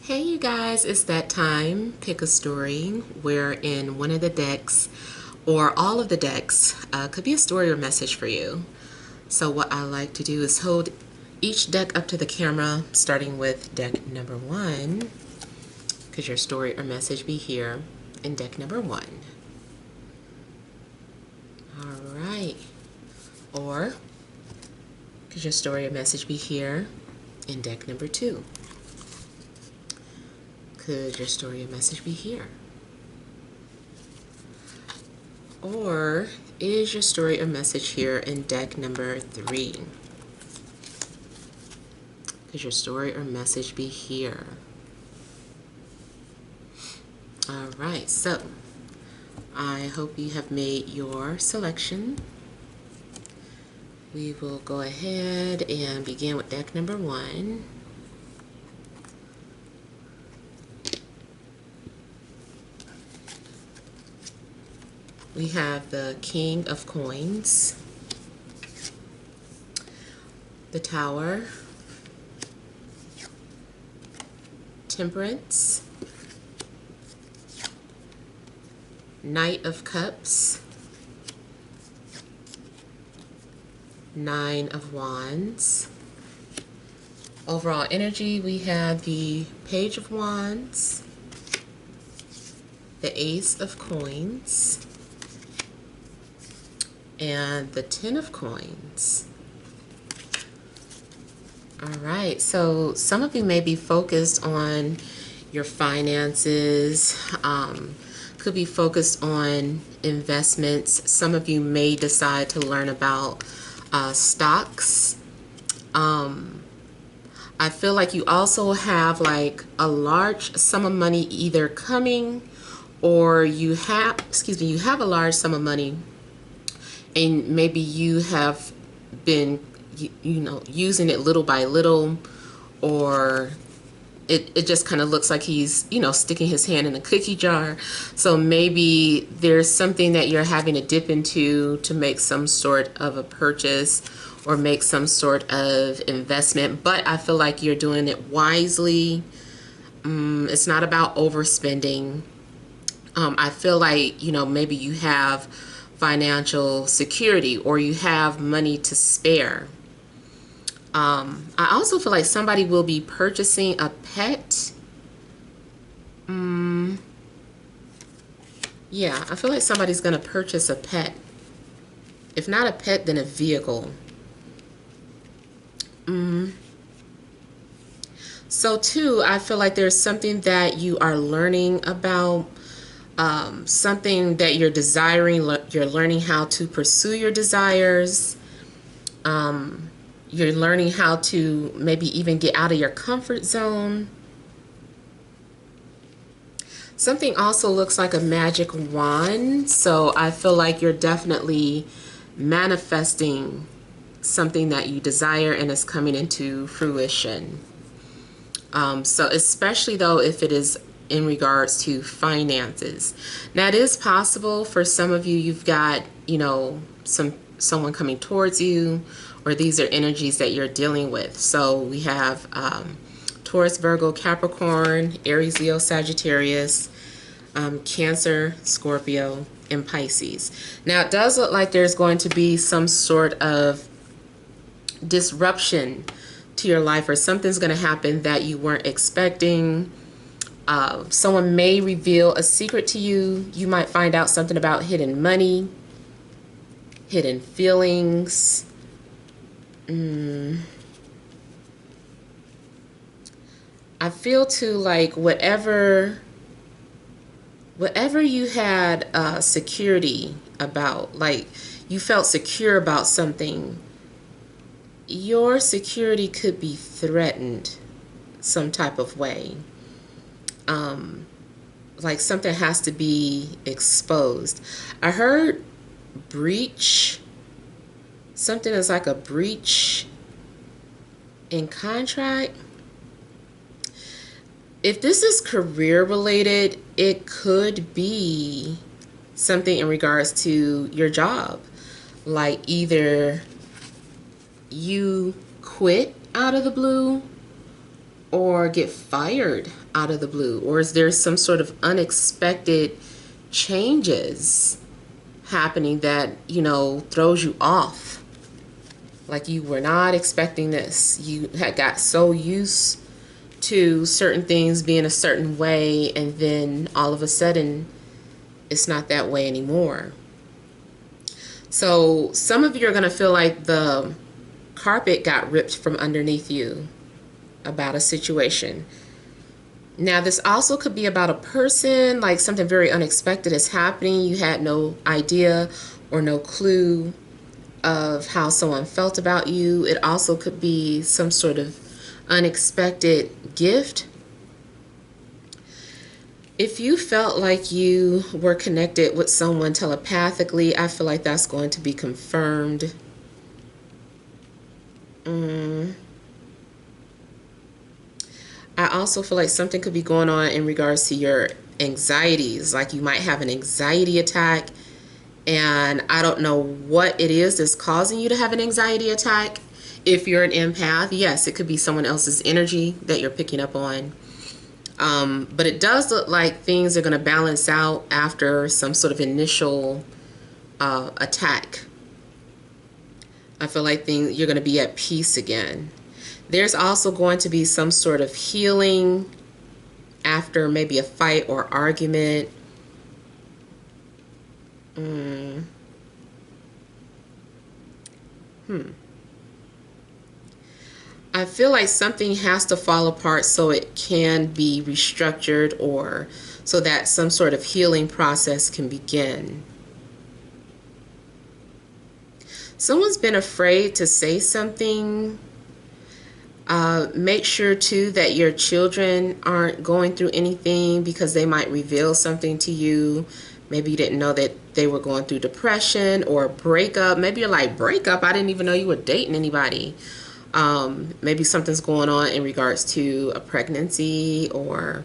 Hey you guys, it's that time. Pick a story where in one of the decks or all of the decks could be a story or message for you. So what I like to do is hold each deck up to the camera, starting with deck number one. Could your story or message be here in deck number one? All right. Or could your story or message be here in deck number two? Could your story or message be here? Or is your story or message here in deck number three? Could your story or message be here? All right, so I hope you have made your selection. We will go ahead and begin with deck number one. We have the King of Coins, the Tower, Temperance, Knight of Cups, Nine of Wands. Overall energy, we have the Page of Wands, the Ace of Coins, and the Ten of Coins. All right, so some of you may be focused on your finances, could be focused on investments. Some of you may decide to learn about stocks. I feel like you also have like a large sum of money either coming, or you have a large sum of money and maybe you have been using it little by little, or it just kind of looks like he's sticking his hand in a cookie jar. So maybe there's something that you're having to dip into to make some sort of a purchase or make some sort of investment, but I feel like you're doing it wisely. It's not about overspending. I feel like maybe you have financial security or you have money to spare. I also feel like somebody will be purchasing a pet. Yeah, I feel like somebody's going to purchase a pet. If not a pet, then a vehicle. So too, I feel like there's something that you are learning about, something that you're desiring. You're learning how to pursue your desires. You're learning how to maybe even get out of your comfort zone. Something also looks like a magic wand. So I feel like you're definitely manifesting something that you desire and is coming into fruition. So especially though if it is in regards to finances. Now it is possible for some of you, you've got someone coming towards you, or these are energies that you're dealing with. So we have Taurus, Virgo, Capricorn, Aries, Leo, Sagittarius, Cancer, Scorpio, and Pisces. Now it does look like there's going to be some sort of disruption to your life, or something's going to happen that you weren't expecting. Someone may reveal a secret to you. You might find out something about hidden money, hidden feelings. I feel too like whatever you had security about, like you felt secure about something, your security could be threatened some type of way. Like something has to be exposed. I heard breach. Something is like a breach in contract. If this is career related, it could be something in regards to your job. Like either you quit out of the blue, or get fired out of the blue? Or is there some sort of unexpected changes happening that, you know, throws you off? Like you were not expecting this. You had got so used to certain things being a certain way, and then all of a sudden it's not that way anymore. So some of you are going to feel like the carpet got ripped from underneath you about a situation. Now, this also could be about a person, like something very unexpected is happening. You had no idea or no clue of how someone felt about you. It also could be some sort of unexpected gift. If you felt like you were connected with someone telepathically, I feel like that's going to be confirmed. I also feel like something could be going on in regards to your anxieties. Like you might have an anxiety attack, and I don't know what it is that's causing you to have an anxiety attack. If you're an empath, yes, it could be someone else's energy that you're picking up on. But it does look like things are going to balance out after some sort of initial attack. I feel like you're going to be at peace again. There's also going to be some sort of healing after maybe a fight or argument. I feel like something has to fall apart so it can be restructured, or so that some sort of healing process can begin. Someone's been afraid to say something. Make sure too that your children aren't going through anything, because they might reveal something to you. Maybe you didn't know that they were going through depression or a breakup. Maybe you're like, breakup? I didn't even know you were dating anybody. Maybe something's going on in regards to a pregnancy, or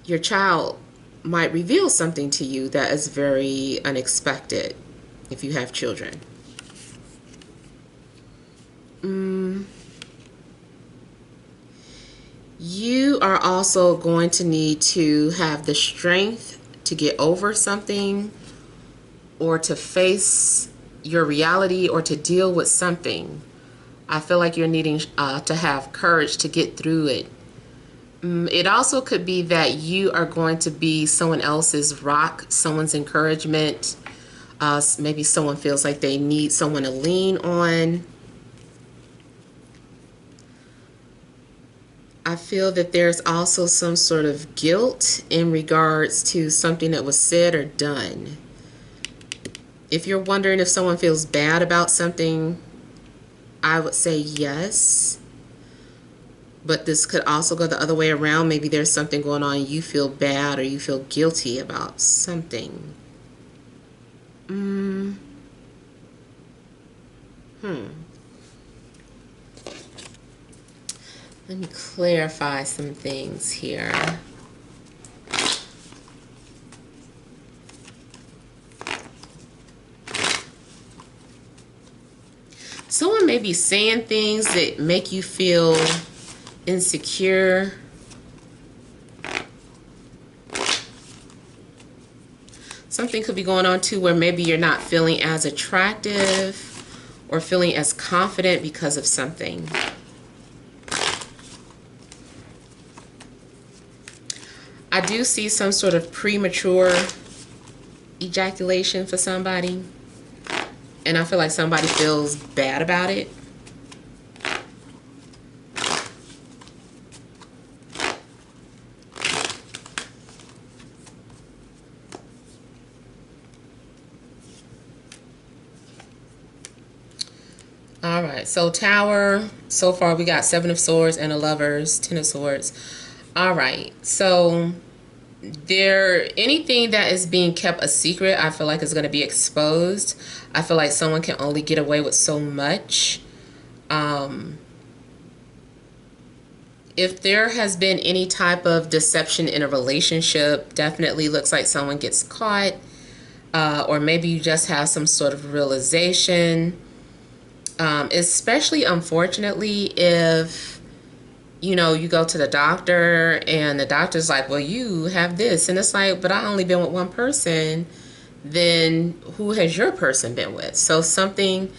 your child might reveal something to you that is very unexpected if you have children. You are also going to need to have the strength to get over something, or to face your reality, or to deal with something. I feel like you're needing to have courage to get through it. It also could be that you are going to be someone else's rock, someone's encouragement. Maybe someone feels like they need someone to lean on. I feel that there's also some sort of guilt in regards to something that was said or done. If you're wondering if someone feels bad about something, I would say yes. But this could also go the other way around. Maybe there's something going on, you feel bad or you feel guilty about something. Let me clarify some things here. Someone may be saying things that make you feel insecure. Something could be going on too where maybe you're not feeling as attractive or feeling as confident because of something. I do see some sort of premature ejaculation for somebody, and I feel like somebody feels bad about it. All right, so Tower, so far we got 7 of Swords and a Lovers, 10 of Swords. All right, so anything that is being kept a secret, I feel like is going to be exposed. I feel like someone can only get away with so much. If there has been any type of deception in a relationship, definitely looks like someone gets caught, or maybe you just have some sort of realization. Especially, unfortunately, if you know, you go to the doctor and the doctor's like, well, you have this. And it's like, but I only been with one person. Then who has your person been with? So something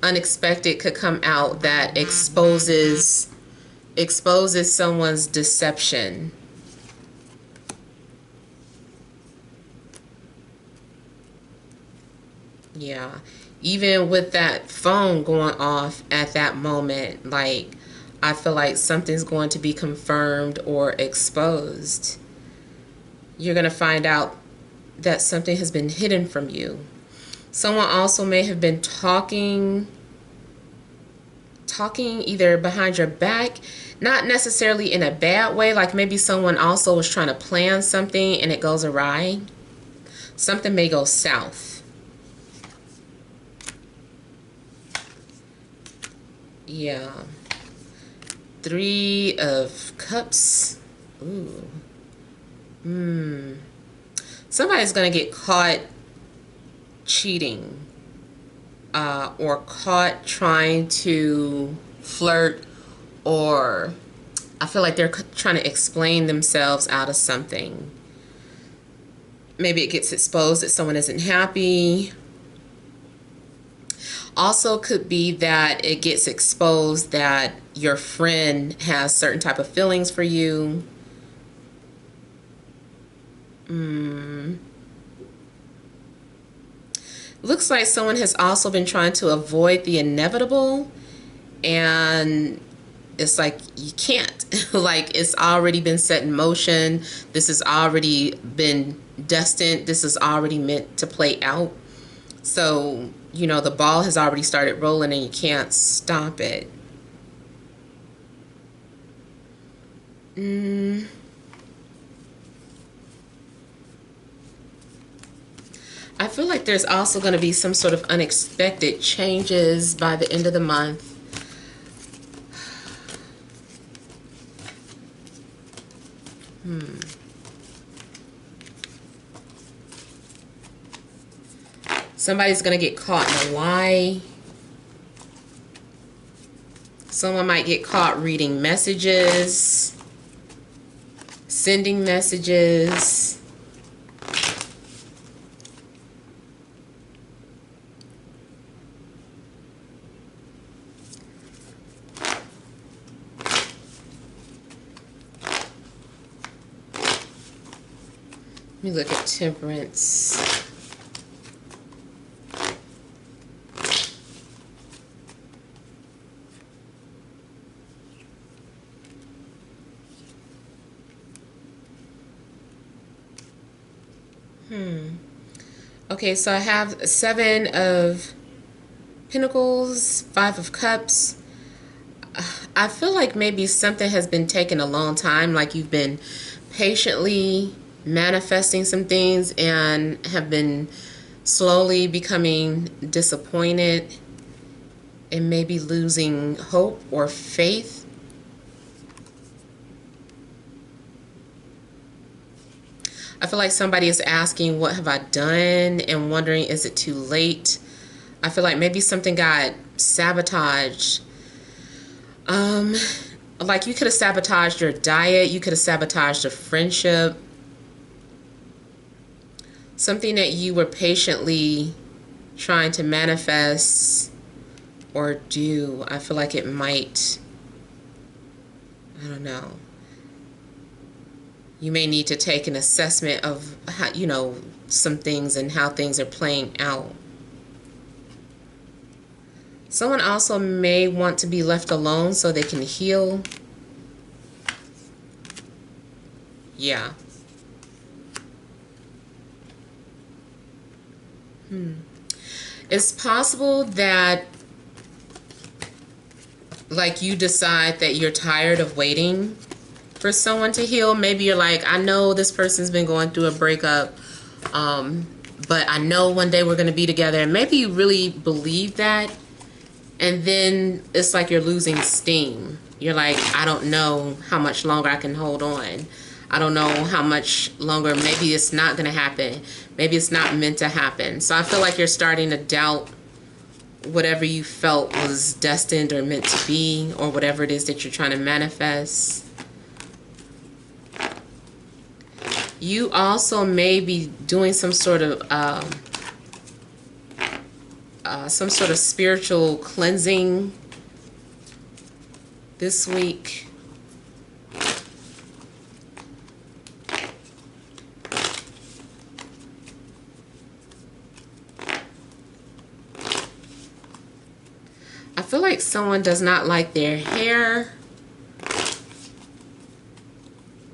unexpected could come out that exposes someone's deception. Yeah. Even with that phone going off at that moment, like, I feel like something's going to be confirmed or exposed. You're going to find out that something has been hidden from you. Someone also may have been talking either behind your back, not necessarily in a bad way, like maybe someone also was trying to plan something and it goes awry. Something may go south. Yeah. 3 of Cups. Ooh. Somebody's going to get caught cheating or caught trying to flirt, or I feel like they're trying to explain themselves out of something. Maybe it gets exposed that someone isn't happy. Also could be that it gets exposed that your friend has certain type of feelings for you. Looks like someone has also been trying to avoid the inevitable, and it's like you can't. Like, it's already been set in motion. This has already been destined. This is already meant to play out. So, you know, the ball has already started rolling and you can't stop it. I feel like there's also going to be some sort of unexpected changes by the end of the month. Somebody's going to get caught in a lie. Someone might get caught reading messages, sending messages. Let me look at Temperance. Okay, so I have 7 of Pentacles, 5 of Cups. I feel like maybe something has been taking a long time, like you've been patiently manifesting some things and have been slowly becoming disappointed and maybe losing hope or faith. I feel like somebody is asking, what have I done? And wondering, is it too late? I feel like maybe something got sabotaged. Like you could have sabotaged your diet. You could have sabotaged a friendship. Something that you were patiently trying to manifest or do. I feel like it might, I don't know. You may need to take an assessment of how, you know, some things and how things are playing out. Someone also may want to be left alone so they can heal. Yeah. It's possible that, like, you decide that you're tired of waiting for someone to heal. Maybe you're like, I know this person's been going through a breakup, but I know one day we're going to be together. And maybe you really believe that. And then it's like you're losing steam. You're like, I don't know how much longer I can hold on. I don't know how much longer. Maybe it's not going to happen. Maybe it's not meant to happen. So I feel like you're starting to doubt whatever you felt was destined or meant to be, or whatever it is that you're trying to manifest. You also may be doing some sort of spiritual cleansing this week. I feel like someone does not like their hair,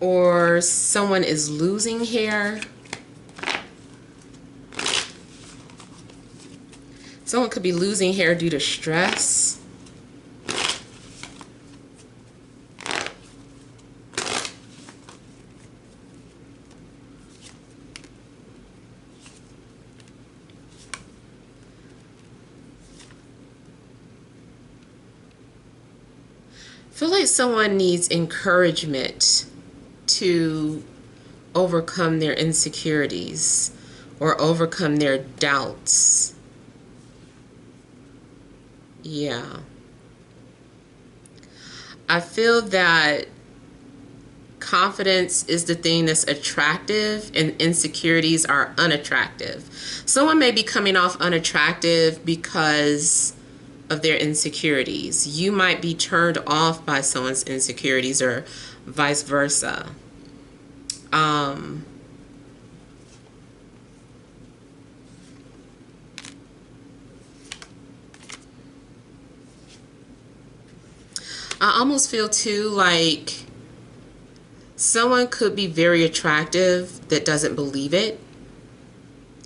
or someone is losing hair. Someone could be losing hair due to stress. I feel like someone needs encouragement to overcome their insecurities or overcome their doubts. Yeah. I feel that confidence is the thing that's attractive and insecurities are unattractive. Someone may be coming off unattractive because of their insecurities. You might be turned off by someone's insecurities or vice versa. I almost feel too like someone could be very attractive that doesn't believe it.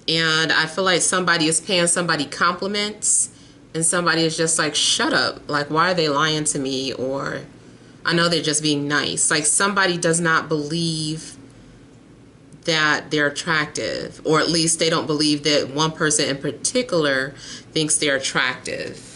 And I feel like somebody is paying somebody compliments and somebody is just like, shut up. Like, why are they lying to me? Or I know they're just being nice. Like, somebody does not believe that they're attractive, or at least they don't believe that one person in particular thinks they're attractive.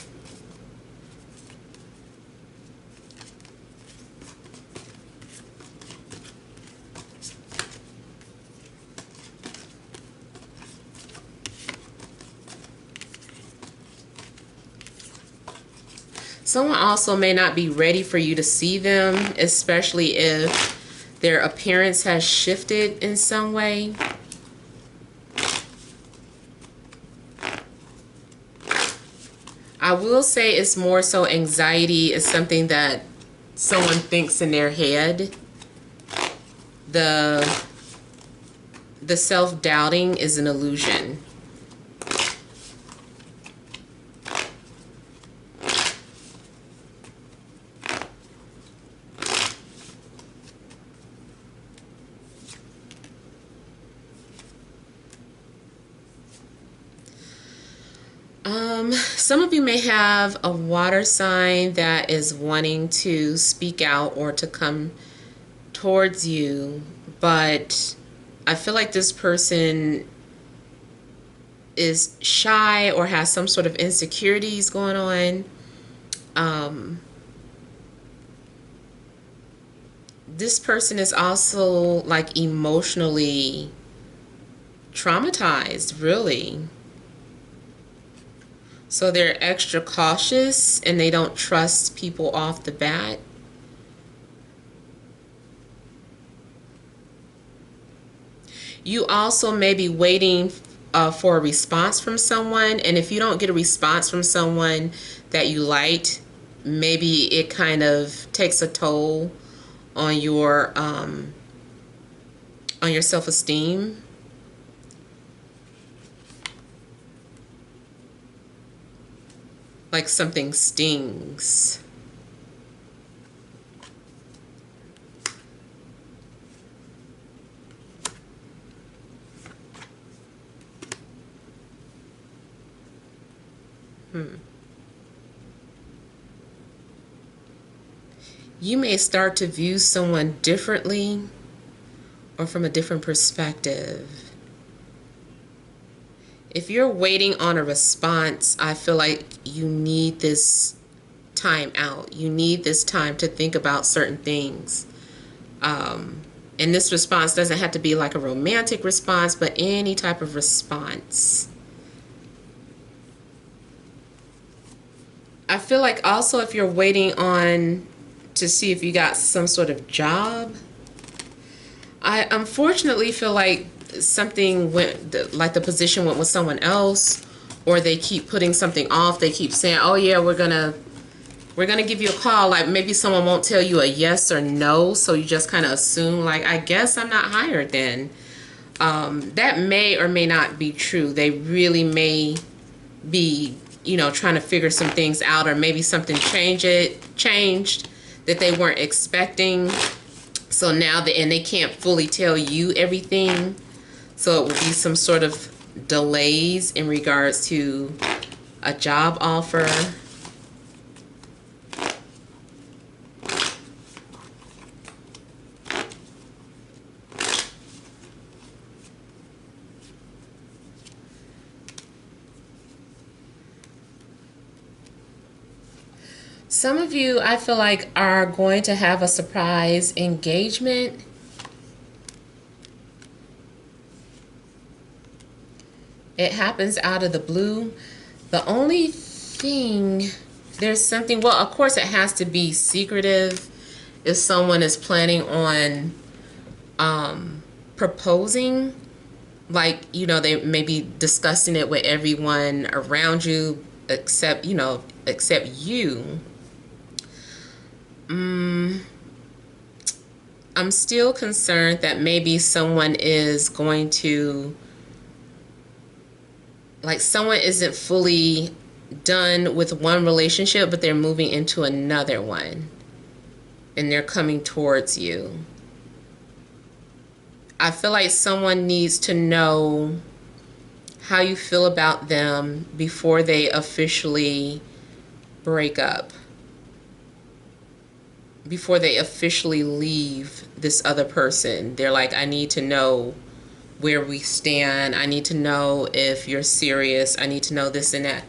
Someone also may not be ready for you to see them, especially if their appearance has shifted in some way. I will say it's more so anxiety is something that someone thinks in their head. The self-doubting is an illusion. Some of you may have a water sign that is wanting to speak out or to come towards you, but I feel like this person is shy or has some sort of insecurities going on. This person is also like emotionally traumatized, really. So they're extra cautious and they don't trust people off the bat. You also may be waiting for a response from someone, and if you don't get a response from someone that you liked, maybe it kind of takes a toll on your self-esteem. Like something stings. You may start to view someone differently or from a different perspective. If you're waiting on a response, I feel like you need this time out. You need this time to think about certain things. And this response doesn't have to be like a romantic response, but any type of response. I feel like also if you're waiting on to see if you got some sort of job, I unfortunately feel like something went, like the position went with someone else, or they keep putting something off. They keep saying, oh yeah, we're gonna give you a call. Like maybe someone won't tell you a yes or no, so you just kind of assume like, I guess I'm not hired then. That may or may not be true. They really may be, you know, trying to figure some things out, or maybe something changed that they weren't expecting. So now and they can't fully tell you everything. So it would be some sort of delays in regards to a job offer. Some of you, I feel like, are going to have a surprise engagement. It happens out of the blue. The only thing, there's something, well, of course it has to be secretive if someone is planning on proposing. Like, you know, they may be discussing it with everyone around you except, you know, except you. I'm still concerned that maybe someone is going to, like, someone isn't fully done with one relationship, but they're moving into another one and they're coming towards you. I feel like someone needs to know how you feel about them before they officially break up, before they officially leave this other person. They're like, I need to know where we stand. I need to know if you're serious. I need to know this and that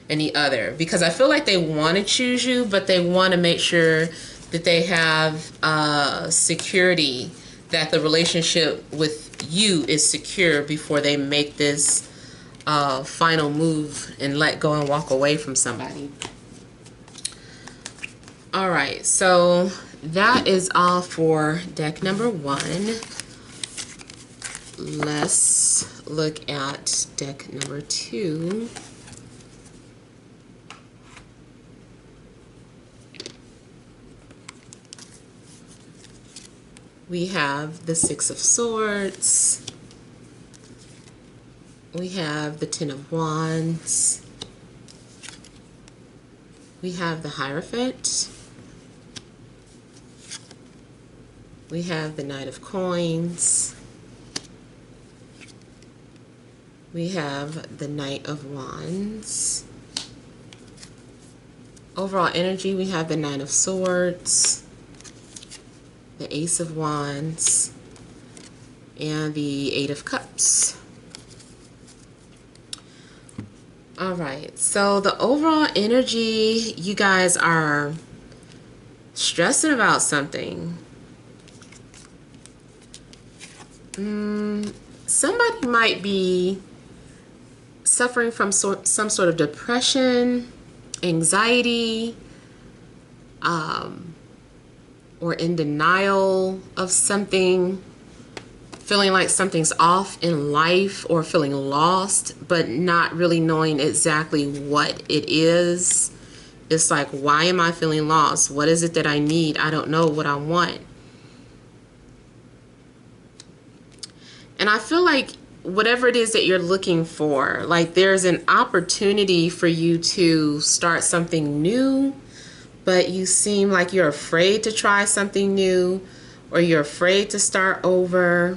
and the other. Because I feel like they want to choose you, but they want to make sure that they have security, that the relationship with you is secure before they make this final move and let go and walk away from somebody. All right, so that is all for deck number 1. Let's look at deck number 2. We have the Six of Swords. We have the Ten of Wands. We have the Hierophant. We have the Knight of Coins. We have the Knight of Wands. Overall energy, we have the Nine of Swords, the Ace of Wands, and the Eight of Cups. All right, so the overall energy, you guys are stressing about something. Somebody might be suffering from some sort of depression, anxiety, or in denial of something, feeling like something's off in life, or feeling lost, but not really knowing exactly what it is. It's like, why am I feeling lost? What is it that I need? I don't know what I want. And I feel like whatever it is that you're looking for, like there's an opportunity for you to start something new, but you seem like you're afraid to try something new, or you're afraid to start over.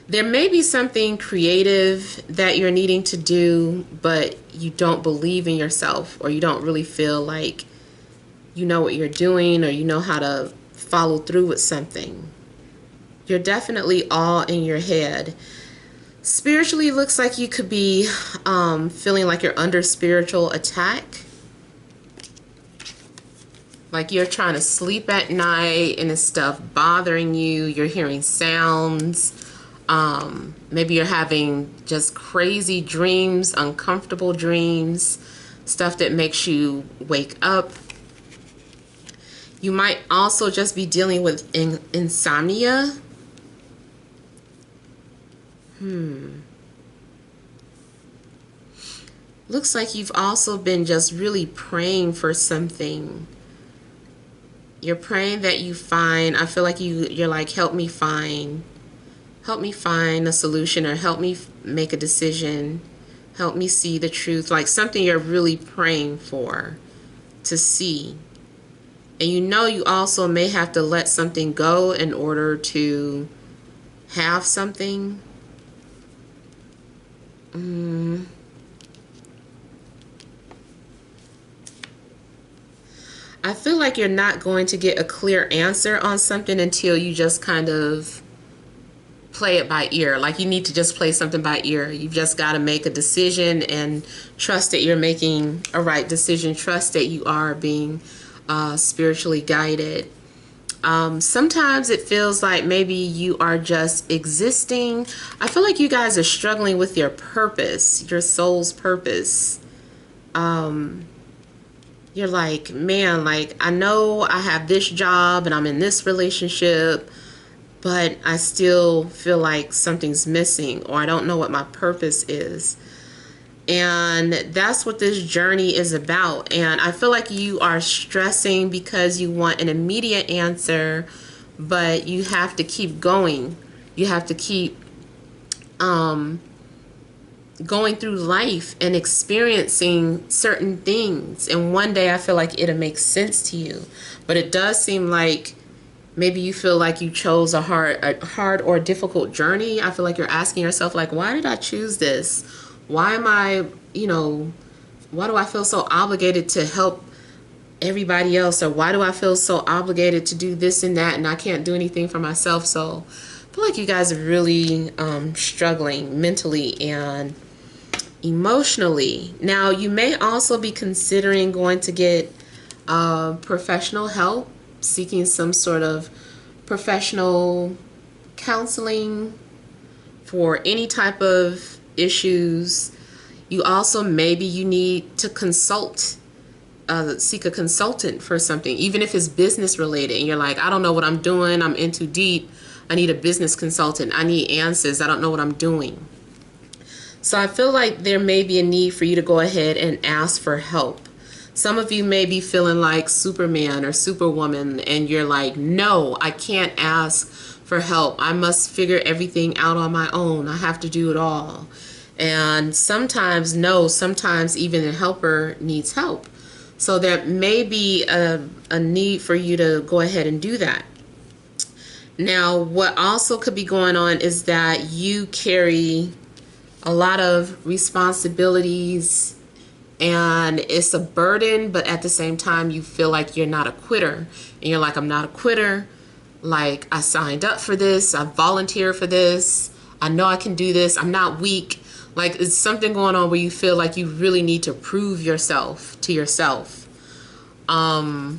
There may be something creative that you're needing to do, but you don't believe in yourself, or you don't really feel like you know what you're doing, or you know how to follow through with something. You're definitely all in your head. Spiritually, it looks like you could be feeling like you're under spiritual attack. Like you're trying to sleep at night and it's stuff bothering you. You're hearing sounds. Maybe you're having just crazy dreams, uncomfortable dreams. stuff that makes you wake up. You might also just be dealing with insomnia. Looks like you've also been just really praying for something. You're praying that you find, I feel like you're like, help me find a solution, or help me make a decision, help me see the truth, like something you're really praying for to see. And you know you also may have to let something go in order to have something. I feel like you're not going to get a clear answer on something until you just kind of play it by ear. Like you need to just play something by ear. You've just got to make a decision and trust that you're making a right decision. Trust that you are being spiritually guided. Sometimes it feels like maybe you are just existing. I feel like you guys are struggling with your purpose, your soul's purpose. You're like, man, like I know I have this job and I'm in this relationship, but I still feel like something's missing, or I don't know what my purpose is. And that's what this journey is about. And I feel like you are stressing because you want an immediate answer, but you have to keep going. You have to keep going through life and experiencing certain things. And one day I feel like it'll make sense to you. But it does seem like maybe you feel like you chose a hard or difficult journey. I feel like you're asking yourself, like, why did I choose this? Why am I, why do I feel so obligated to help everybody else? Or why do I feel so obligated to do this and that and I can't do anything for myself? So I feel like you guys are really struggling mentally and emotionally. Now, you may also be considering going to get professional help, seeking some sort of professional counseling for any type of issues. You also, maybe you need to seek a consultant for something, even if it's business related and you're like, I don't know what I'm doing, I'm in too deep, I need a business consultant, I need answers, I don't know what I'm doing. So I feel like there may be a need for you to go ahead and ask for help. Some of you may be feeling like Superman or Superwoman and you're like, no, I can't ask for help. I must figure everything out on my own. I have to do it all. And sometimes, no, sometimes even a helper needs help. So there may be a need for you to go ahead and do that. Now, what also could be going on is that you carry a lot of responsibilities and it's a burden, but at the same time you feel like you're not a quitter. And you're like, I'm not a quitter. Like, I signed up for this, I volunteered for this, I know I can do this, I'm not weak. Like, it's something going on where you feel like you really need to prove yourself to yourself. You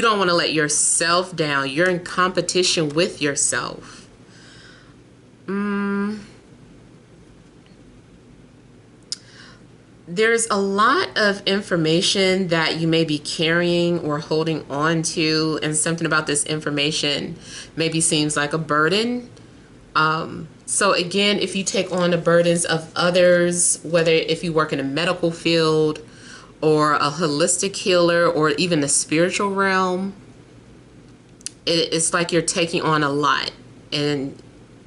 don't want to let yourself down. You're in competition with yourself. There's a lot of information that you may be carrying or holding on to, and something about this information maybe seems like a burden. So again, if you take on the burdens of others, whether if you work in a medical field or a holistic healer or even the spiritual realm, it's like you're taking on a lot and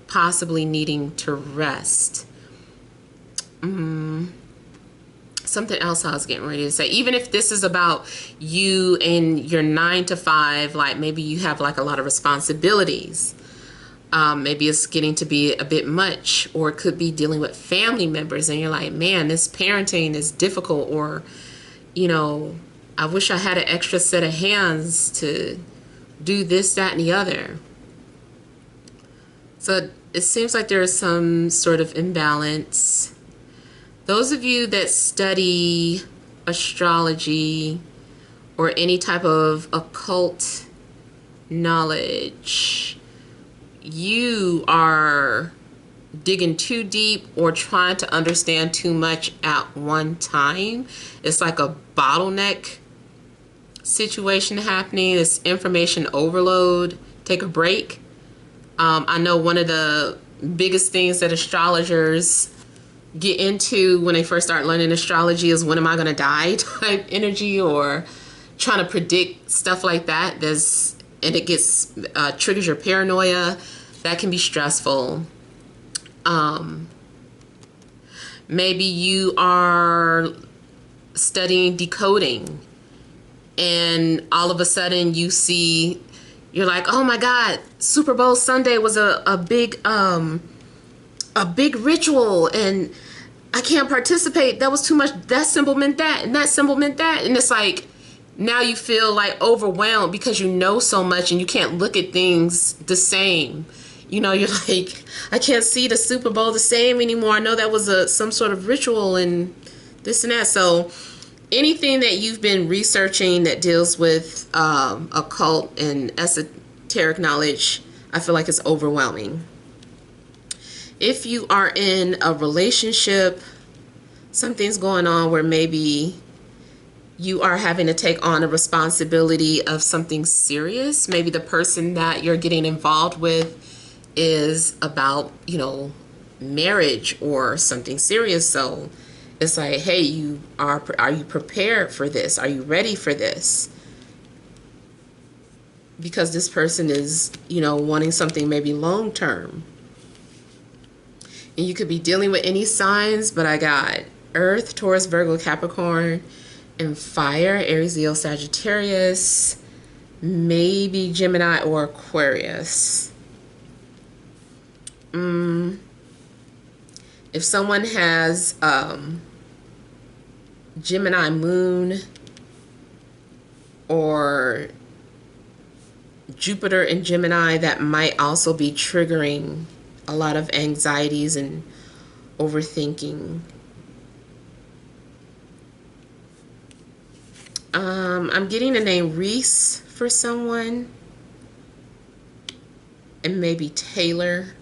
possibly needing to rest. Something else I was getting ready to say, even if this is about you and your 9 to 5, like maybe you have like a lot of responsibilities. Maybe it's getting to be a bit much, or it could be dealing with family members and you're like, man, this parenting is difficult, or, I wish I had an extra set of hands to do this, that, and the other. So it seems like there is some sort of imbalance. Those of you that study astrology or any type of occult knowledge, you are digging too deep or trying to understand too much at one time. It's like a bottleneck situation happening. It's information overload. Take a break. I know one of the biggest things that astrologers get into when they first start learning astrology is, when am I going to die type energy, or trying to predict stuff like that. And it gets triggers your paranoia. That can be stressful. Maybe you are studying decoding, and all of a sudden you're like, oh my God, Super Bowl Sunday was a big ritual, and I can't participate. That was too much. That symbol meant that, and that symbol meant that. And it's like, now you feel like overwhelmed because you know so much and you can't look at things the same. You're like, I can't see the Super Bowl the same anymore. I know that was some sort of ritual and this and that. So anything that you've been researching that deals with occult and esoteric knowledge, I feel like it's overwhelming. If you are in a relationship, something's going on where maybe you are having to take on a responsibility of something serious. Maybe the person that you're getting involved with is about, marriage or something serious. So it's like, hey, are you prepared for this? Are you ready for this? Because this person is, wanting something maybe long term. And you could be dealing with any signs, but I got Earth, Taurus, Virgo, Capricorn, and Fire, Aries, Leo, Sagittarius, maybe Gemini or Aquarius. If someone has Gemini moon or Jupiter in Gemini, that might also be triggering a lot of anxieties and overthinking. I'm getting the name Reese for someone, and maybe Taylor.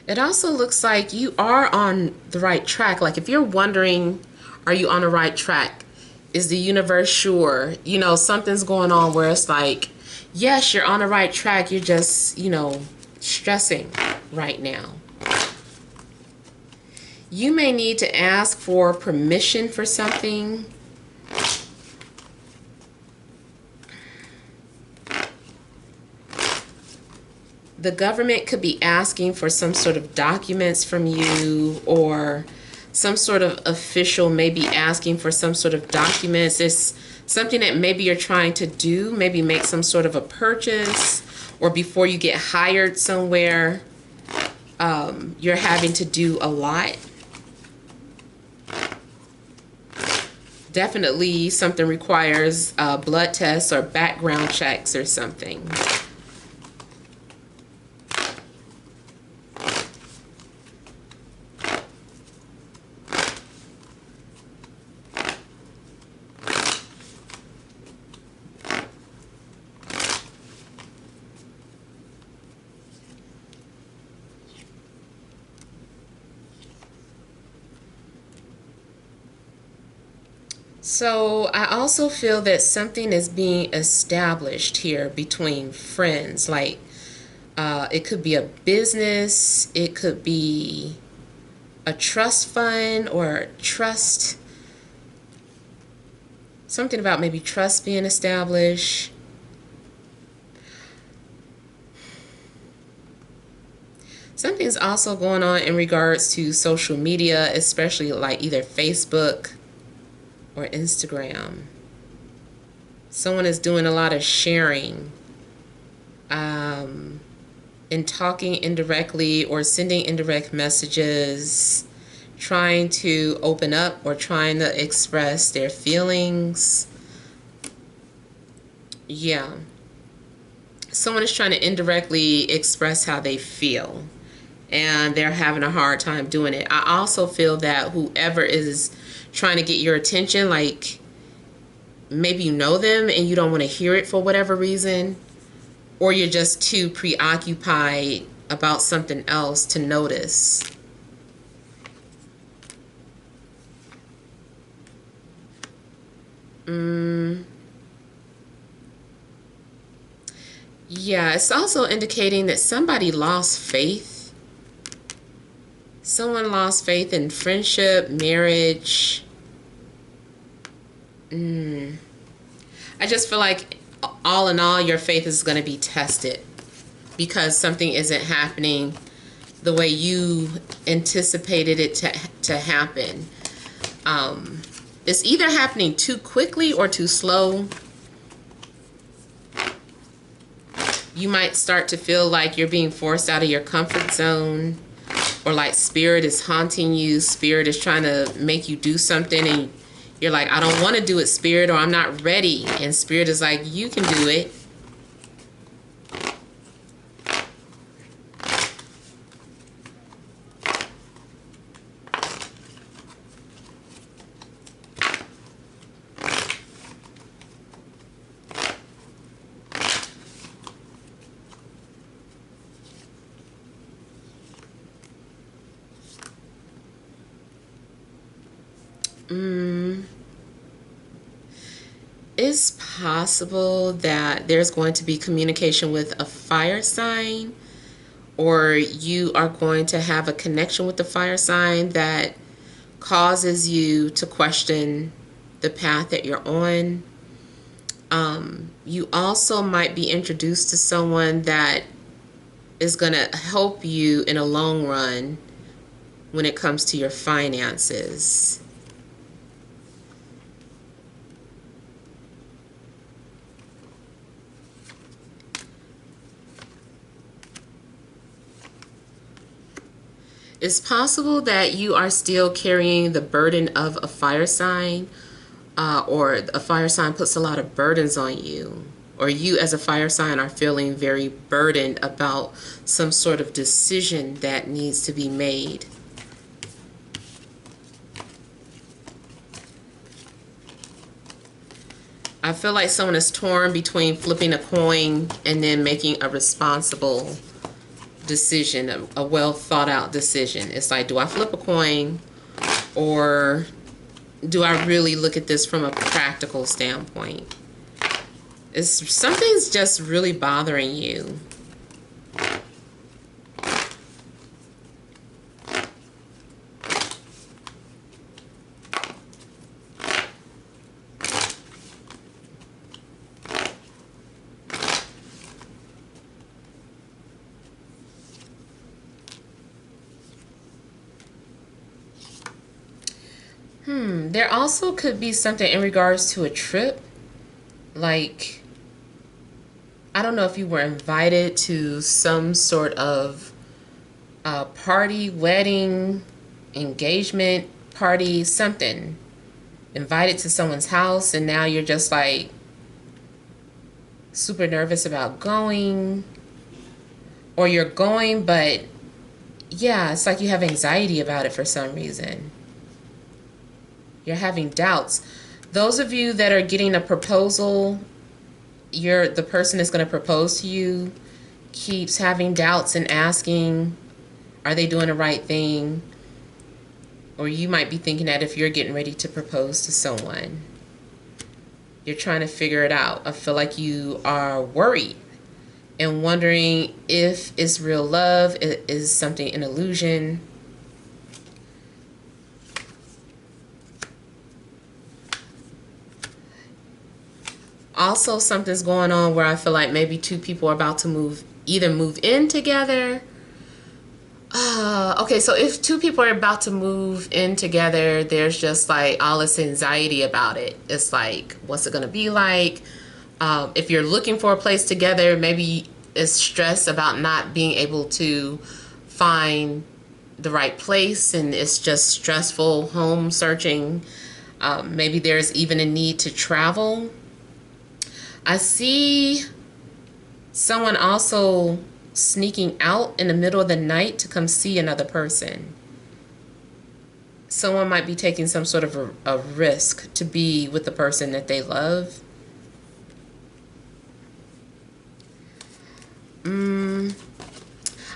It also looks like you are on the right track. Like, if you're wondering, are you on the right track? Is the universe sure? Something's going on where it's like, yes, you're on the right track. You're just, stressing right now. You may need to ask for permission for something. The government could be asking for some sort of documents from you, or some sort of official may be asking for some sort of documents. It's something that maybe you're trying to do, maybe make some sort of a purchase, or before you get hired somewhere, you're having to do a lot. Definitely something requires blood tests or background checks or something. So I also feel that something is being established here between friends. Like, it could be a business, it could be a trust fund or trust. Something about maybe trust being established. Something's also going on in regards to social media, especially like either Facebook or Instagram. Someone is doing a lot of sharing and talking indirectly or sending indirect messages, trying to open up or trying to express their feelings. Yeah. Someone is trying to indirectly express how they feel, and they're having a hard time doing it. I also feel that whoever is trying to get your attention, like, maybe you know them and you don't want to hear it for whatever reason, or you're just too preoccupied about something else to notice. Yeah, it's also indicating that somebody lost faith. Someone lost faith in friendship, marriage. I just feel like all in all, your faith is going to be tested because something isn't happening the way you anticipated it to happen. It's either happening too quickly or too slow. You might start to feel like you're being forced out of your comfort zone, or like spirit is haunting you. Spirit is trying to make you do something and you're like, I don't want to do it, spirit, or I'm not ready. And spirit is like, you can do it. It's possible that there's going to be communication with a fire sign, or you are going to have a connection with the fire sign that causes you to question the path that you're on. You also might be introduced to someone that is going to help you in a long run when it comes to your finances. It's possible that you are still carrying the burden of a fire sign, or a fire sign puts a lot of burdens on you, or you as a fire sign are feeling very burdened about some sort of decision that needs to be made. I feel like someone is torn between flipping a coin and then making a responsible decision, a well thought out decision. It's like, do I flip a coin, or do I really look at this from a practical standpoint? Something's just really bothering you. There also could be something in regards to a trip. Like, I don't know if you were invited to some sort of party, wedding, engagement party, something. Invited to someone's house, and now you're just like super nervous about going. Or you're going, but yeah, it's like you have anxiety about it for some reason. You're having doubts. Those of you that are getting a proposal, the person is going to propose to you keeps having doubts and asking, are they doing the right thing? Or you might be thinking that if you're getting ready to propose to someone, you're trying to figure it out. I feel like you are worried and wondering if it's real love, is something an illusion. Also, something's going on where I feel like maybe two people are about to either move in together. Okay, so if two people are about to move in together, there's just like all this anxiety about it. It's like, what's it going to be like? If you're looking for a place together, maybe it's stress about not being able to find the right place, and it's just stressful home searching. Maybe there's even a need to travel. I see someone also sneaking out in the middle of the night to come see another person. someone might be taking some sort of a risk to be with the person that they love.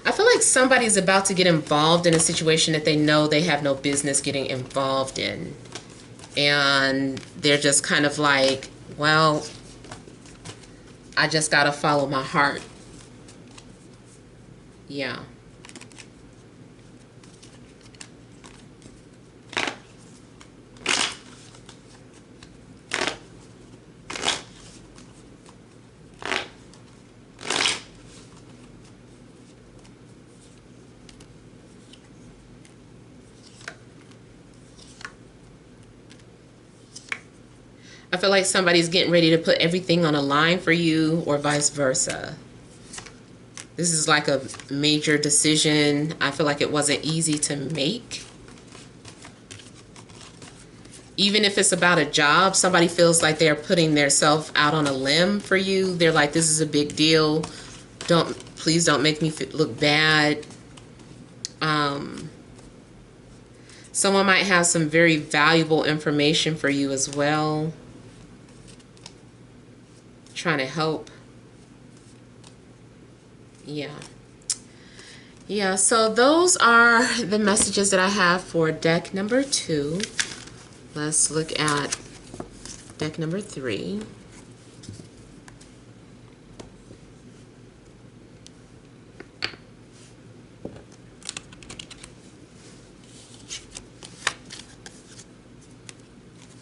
I feel like somebody's about to get involved in a situation that they know they have no business getting involved in. And they're just kind of like, well, I just gotta follow my heart. Yeah. I feel like somebody's getting ready to put everything on a line for you, or vice versa. This is like a major decision. I feel like it wasn't easy to make. Even if it's about a job, somebody feels like they're putting themselves out on a limb for you. They're like, this is a big deal. Please don't make me look bad. Someone might have some very valuable information for you as well. Trying to help. Yeah, so those are the messages that I have for deck number 2. Let's look at deck number 3.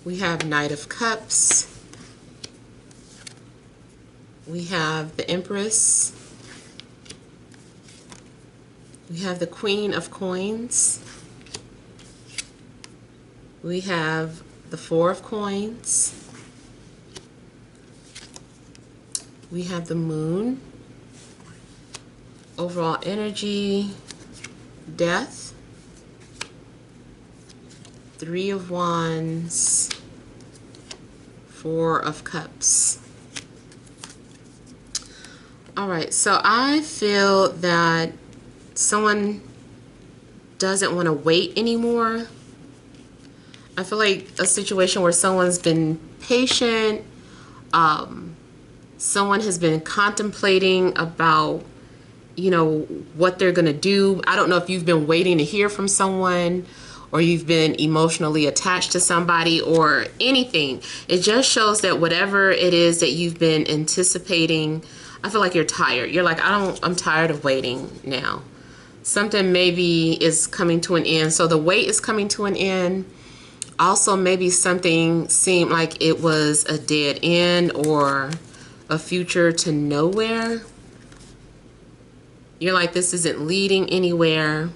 We have Knight of Cups. We have the Empress. We have the Queen of Coins. We have the Four of Coins. We have the Moon. Overall energy, Death. Three of Wands. Four of Cups. Alright, so I feel that someone doesn't want to wait anymore. I feel like a situation where someone's been patient, someone has been contemplating about, you know, what they're going to do. I don't know if you've been waiting to hear from someone, or you've been emotionally attached to somebody, or anything. It just shows that whatever it is that you've been anticipating, I feel like you're tired. You're like, I'm tired of waiting now. Something maybe is coming to an end. So the wait is coming to an end. Also, maybe something seemed like it was a dead end or a future to nowhere. You're like, this isn't leading anywhere.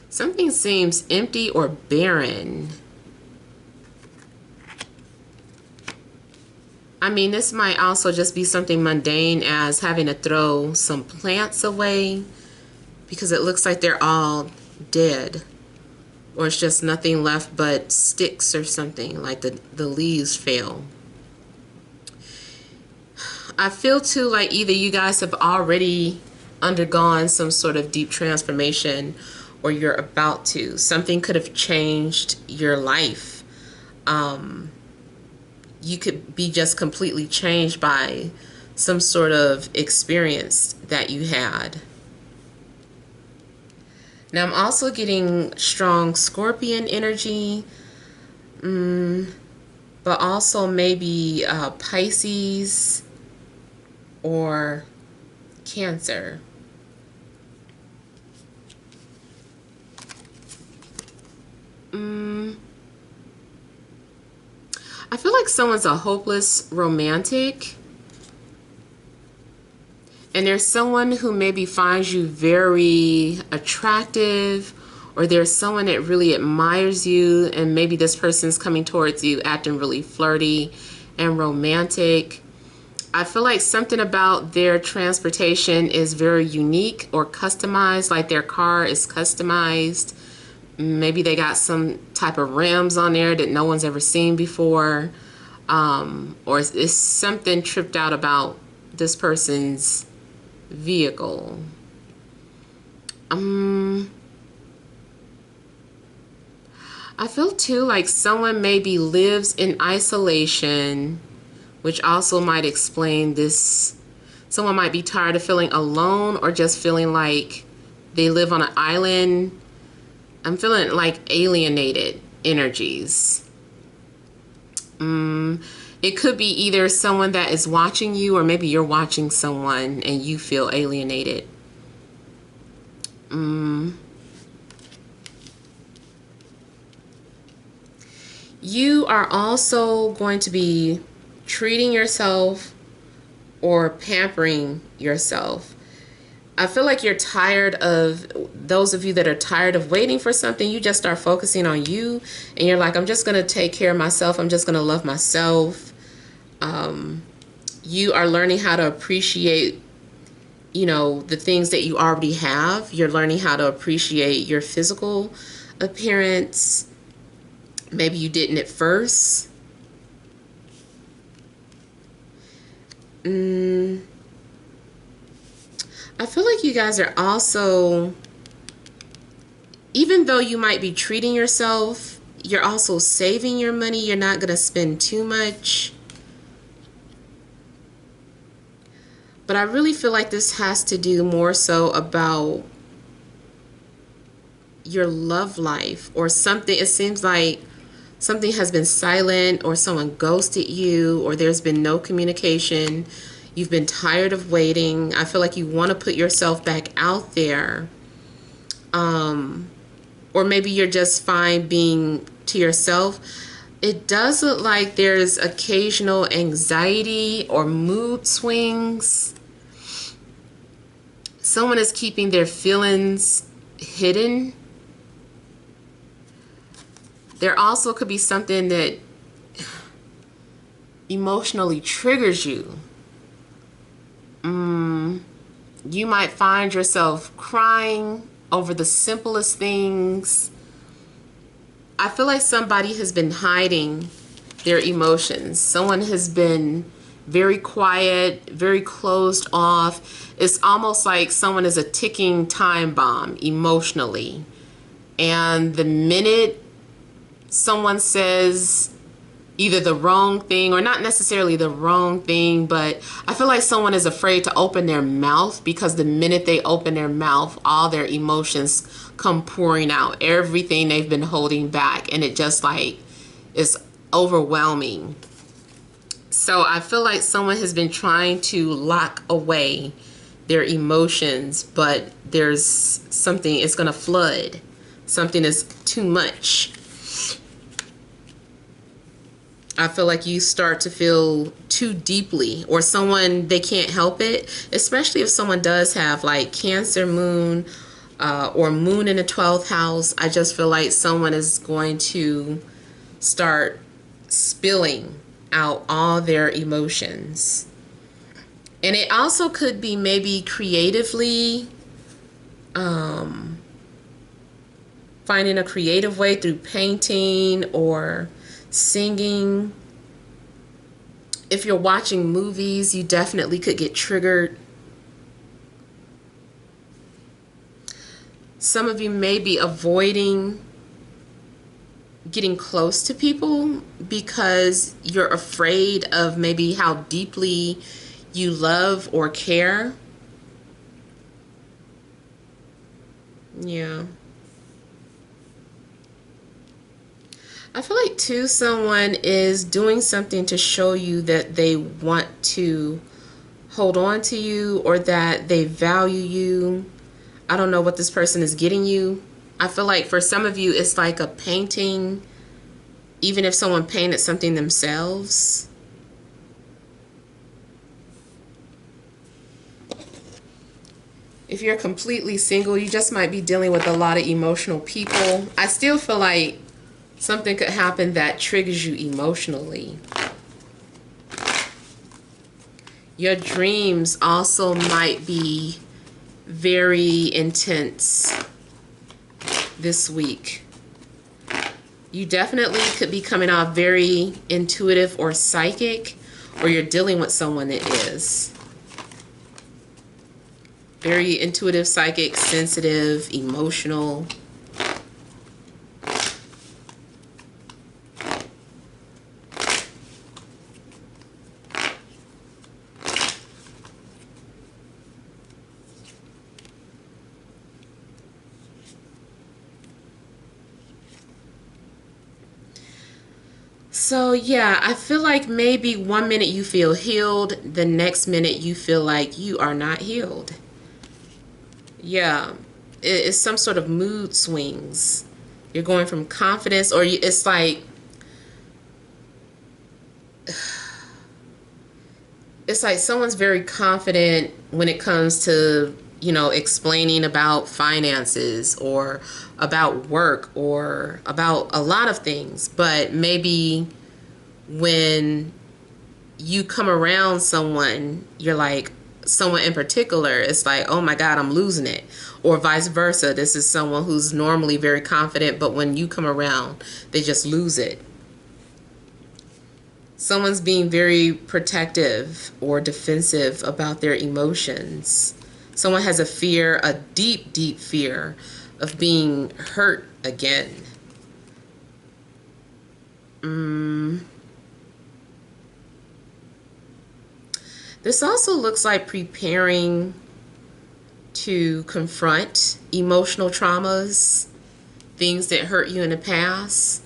Something seems empty or barren. I mean, this might also just be something mundane as having to throw some plants away because it looks like they're all dead. Or it's just nothing left but sticks or something, like the leaves fell. I feel too like either you guys have already undergone some sort of deep transformation, or you're about to. Something could have changed your life. You could be just completely changed by some sort of experience that you had. Now I'm also getting strong Scorpion energy, but also maybe Pisces or Cancer. I feel like someone's a hopeless romantic, and there's someone who maybe finds you very attractive, or there's someone that really admires you, and maybe this person's coming towards you acting really flirty and romantic. I feel like something about their transportation is very unique or customized, like their car is customized. Maybe they got some type of rims on there that no one's ever seen before. Or is something tripped out about this person's vehicle. I feel too like someone maybe lives in isolation, which also might explain this. Someone might be tired of feeling alone or just feeling like they live on an island. I'm feeling like alienated energies. It could be either someone that is watching you, or maybe you're watching someone and you feel alienated. You are also going to be treating yourself or pampering yourself. I feel like you're tired of, those of you that are tired of waiting for something, you just start focusing on you and you're like, I'm just going to take care of myself. I'm just going to love myself. You are learning how to appreciate, you know, the things that you already have. You're learning how to appreciate your physical appearance. Maybe you didn't at first. I feel like you guys are also, even though you might be treating yourself, you're also saving your money. You're not going to spend too much. But I really feel like this has to do more so about your love life or something. It seems like something has been silent, or someone ghosted you, or there's been no communication. You've been tired of waiting. I feel like you want to put yourself back out there. Or maybe you're just fine being to yourself. It does look like there's occasional anxiety or mood swings. Someone is keeping their feelings hidden. There also could be something that emotionally triggers you. You might find yourself crying over the simplest things. I feel like somebody has been hiding their emotions. Someone has been very quiet, very closed off. It's almost like someone is a ticking time bomb emotionally. And the minute someone says either the wrong thing, or not necessarily the wrong thing, but I feel like someone is afraid to open their mouth, because the minute they open their mouth, all their emotions come pouring out, everything they've been holding back, and it just like is overwhelming. So I feel like someone has been trying to lock away their emotions, but there's something, it's going to flood. Something is too much. I feel like you start to feel too deeply, or someone, they can't help it, especially if someone does have like Cancer moon or moon in the 12th house. I just feel like someone is going to start spilling out all their emotions. And it also could be maybe creatively finding a creative way through painting or singing. If you're watching movies, you definitely could get triggered. Some of you may be avoiding getting close to people because you're afraid of maybe how deeply you love or care. Yeah. I feel like too, someone is doing something to show you that they want to hold on to you, or that they value you. I don't know what this person is getting you. I feel like for some of you, it's like a painting, even if someone painted something themselves. If you're completely single, you just might be dealing with a lot of emotional people. I still feel like something could happen that triggers you emotionally. Your dreams also might be very intense this week. You definitely could be coming off very intuitive or psychic, or you're dealing with someone that is very intuitive, psychic, sensitive, emotional. So yeah, I feel like maybe one minute you feel healed, the next minute you feel like you are not healed. Yeah, it's some sort of mood swings. You're going from confidence, or it's like someone's very confident when it comes to, explaining about finances or about work or about a lot of things. But maybe when you come around someone, you're like, someone in particular, it's like, oh my God, I'm losing it. Or vice versa. This is someone who's normally very confident, but when you come around, they just lose it. Someone's being very protective or defensive about their emotions. Someone has a fear, a deep, deep fear of being hurt again. This also looks like preparing to confront emotional traumas, things that hurt you in the past.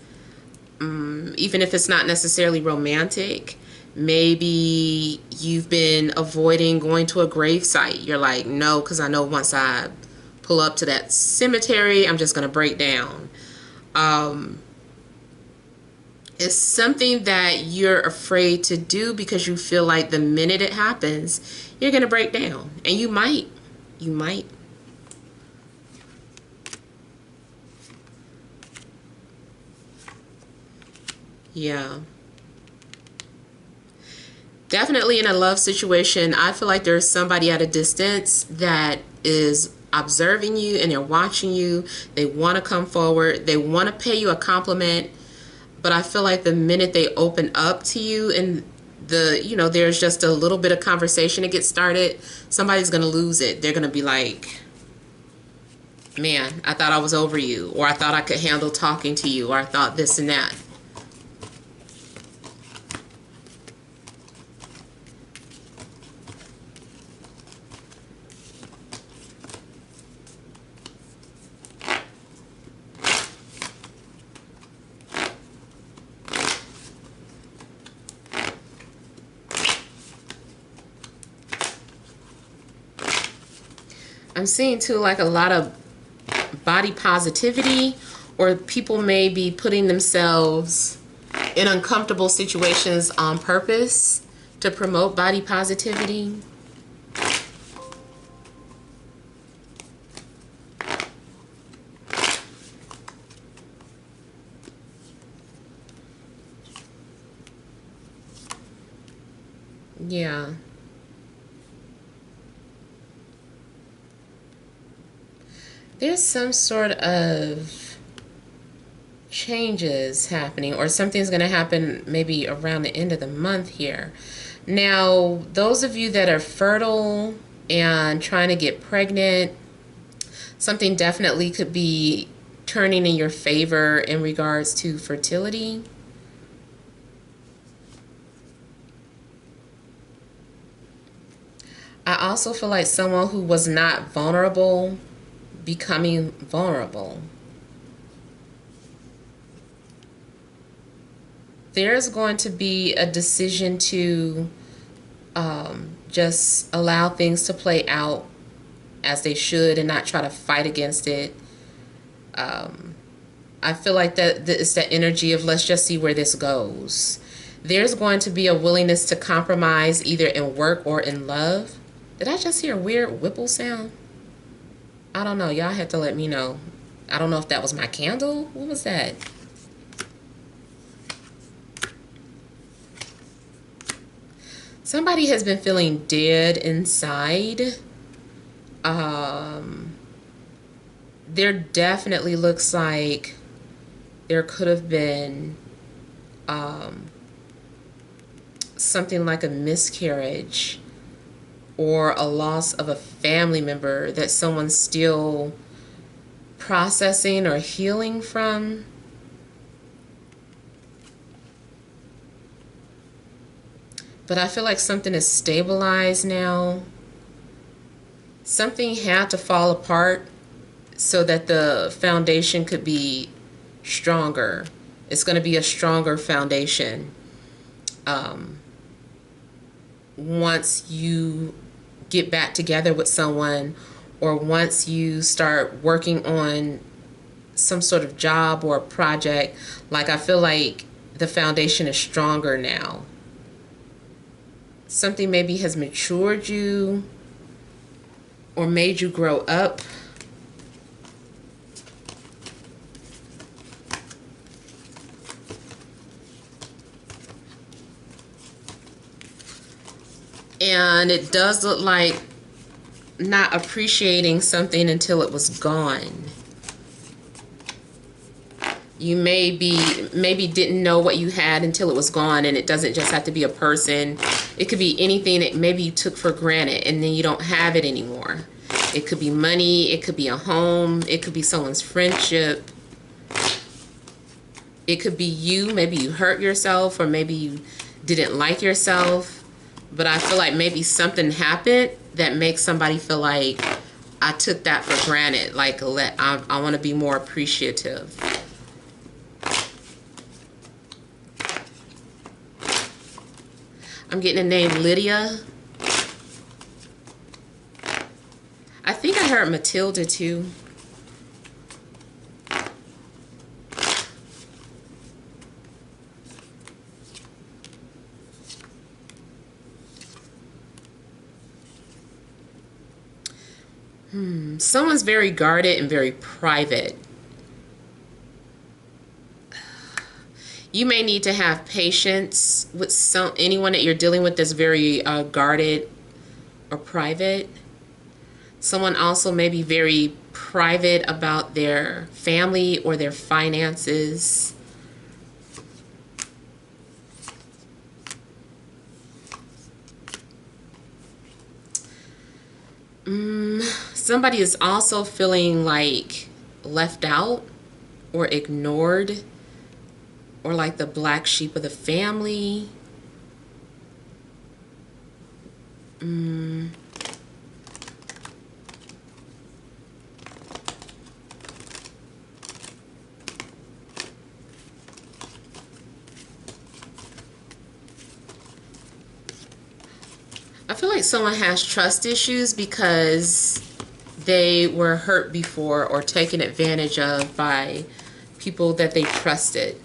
Even if it's not necessarily romantic, maybe you've been avoiding going to a grave site. You're like, no, because I know once I pull up to that cemetery, I'm just going to break down. It's something that you're afraid to do because you feel like the minute it happens, you're going to break down. And you might. You might. Yeah. Definitely in a love situation, I feel like there's somebody at a distance that is observing you and they're watching you. They want to come forward. They want to pay you a compliment. But I feel like the minute they open up to you and there's just a little bit of conversation that gets started, somebody's going to lose it. They're going to be like, man, I thought I was over you, or I thought I could handle talking to you, or I thought this and that. I'm seeing too like a lot of body positivity, or people may be putting themselves in uncomfortable situations on purpose to promote body positivity. Yeah. There's some sort of changes happening, or something's going to happen maybe around the end of the month here. Now, those of you that are fertile and trying to get pregnant, something definitely could be turning in your favor in regards to fertility. I also feel like someone who was not vulnerable becoming vulnerable. There's going to be a decision to just allow things to play out as they should and not try to fight against it. I feel like that it's that energy of let's just see where this goes. There's going to be a willingness to compromise either in work or in love. Did I just hear a weird whipple sound? I don't know. Y'all have to let me know. I don't know if that was my candle. What was that? Somebody has been feeling dead inside. There definitely looks like there could have been something like a miscarriage or a loss of a family member that someone's still processing or healing from. But I feel like something is stabilized now. Something had to fall apart so that the foundation could be stronger. It's going to be a stronger foundation once you get back together with someone, or once you start working on some sort of job or a project. Like, I feel like the foundation is stronger now. Something maybe has matured you or made you grow up. And it does look like not appreciating something until it was gone. You maybe didn't know what you had until it was gone, and it doesn't just have to be a person. It could be anything that maybe you took for granted and then you don't have it anymore. It could be money, it could be a home, it could be someone's friendship. It could be you, maybe you hurt yourself, or maybe you didn't like yourself. But I feel like maybe something happened that makes somebody feel like, I took that for granted. Like, I want to be more appreciative. I'm getting the name Lydia. I think I heard Matilda too. Someone's very guarded and very private. You may need to have patience with anyone that you're dealing with that's very guarded or private. Someone also may be very private about their family or their finances. Somebody is also feeling like left out or ignored, or like the black sheep of the family. I feel like someone has trust issues because they were hurt before or taken advantage of by people that they trusted,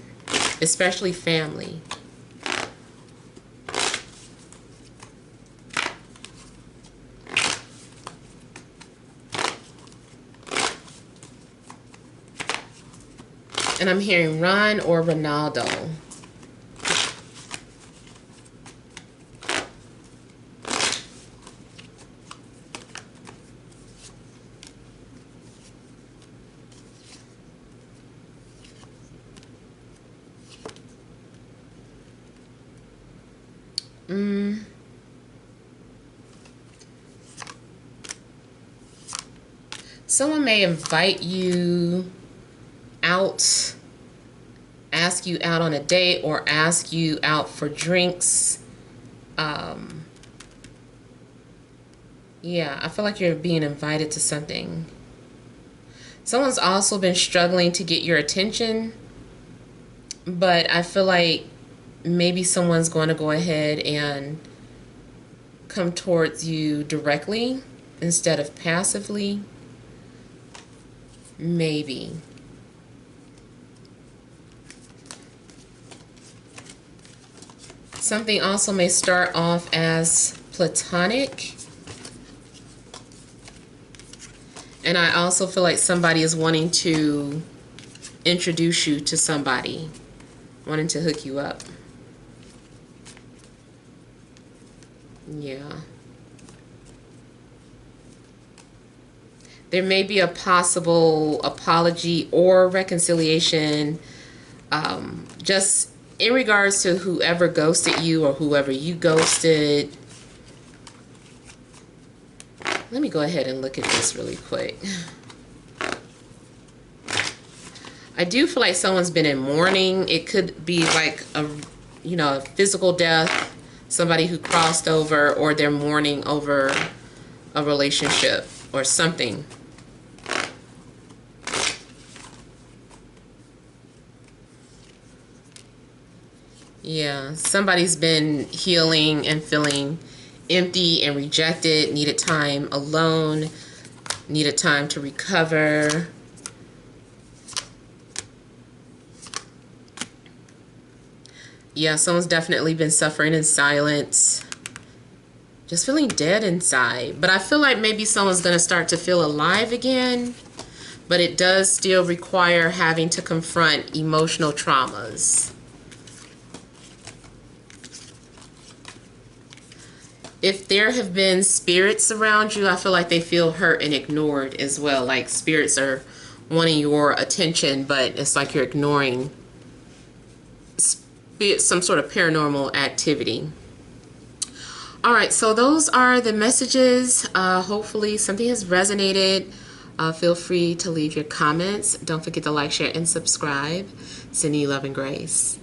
especially family. And I'm hearing Ron or Ronaldo. Someone may invite you out, ask you out on a date, or ask you out for drinks. Yeah, I feel like you're being invited to something. Someone's also been struggling to get your attention, but I feel like maybe someone's going to go ahead and come towards you directly instead of passively. Maybe. Something also may start off as platonic. And I also feel like somebody is wanting to introduce you to somebody, wanting to hook you up. Yeah. There may be a possible apology or reconciliation, just in regards to whoever ghosted you or whoever you ghosted. Let me go ahead and look at this really quick. I do feel like someone's been in mourning. It could be like a physical death, somebody who crossed over, or they're mourning over a relationship or something. Yeah, somebody's been healing and feeling empty and rejected, needed time alone, needed time to recover. Yeah, someone's definitely been suffering in silence. Just feeling dead inside. But I feel like maybe someone's going to start to feel alive again. But it does still require having to confront emotional traumas. If there have been spirits around you, I feel like they feel hurt and ignored as well. Like spirits are wanting your attention, but it's like you're ignoring some sort of paranormal activity. All right, so those are the messages. Hopefully something has resonated. Feel free to leave your comments. Don't forget to like, share, and subscribe. Sending you love and grace.